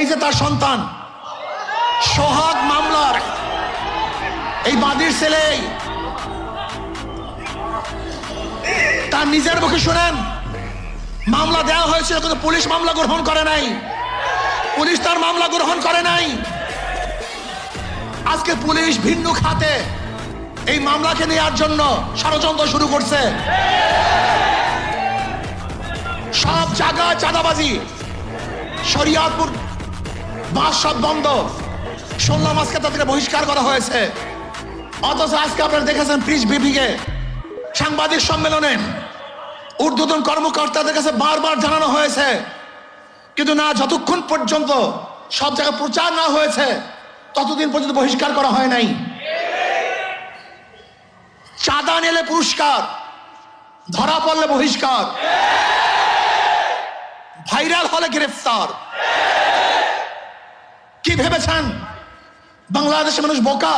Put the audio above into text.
এই যে তার সন্তান সোহাগ মামলার এই বাদীর ছেলে, তার নিজের মুখে শুনেন মামলা দেওয়া হয়েছিল কিন্তু পুলিশ মামলা গ্রহণ করে নাই, পুলিশ তার মামলা গ্রহণ করে নাই। আজকে পুলিশ ভিন্ন খাতে এই মামলাকে নেওয়ার জন্য ষড়যন্ত্র শুরু করছে। সব জায়গায় চাঁদাবাজি, শরিয়াতপুর বাস সব বন্ধ, শুনলাম আজকে তাদেরকে বহিষ্কার করা হয়েছে। অথচ আজকে আপনারা দেখেছেন প্রেস ব্রিফিংয়ে সাংবাদিক সম্মেলনে ঊর্ধ্বতন কর্মকর্তাদের কাছে বারবার জানানো হয়েছে, কিন্তু না, যতক্ষণ পর্যন্ত সব জায়গায় প্রচার না হয়েছে ততদিন পর্যন্ত বহিষ্কার করা হয় নাই। চাঁদা নিলে পুরস্কার, ধরা পড়লে বহিষ্কার, ভাইরাল হলে গ্রেফতার। কি ভেবেছেন বাংলাদেশের মানুষ বোকা?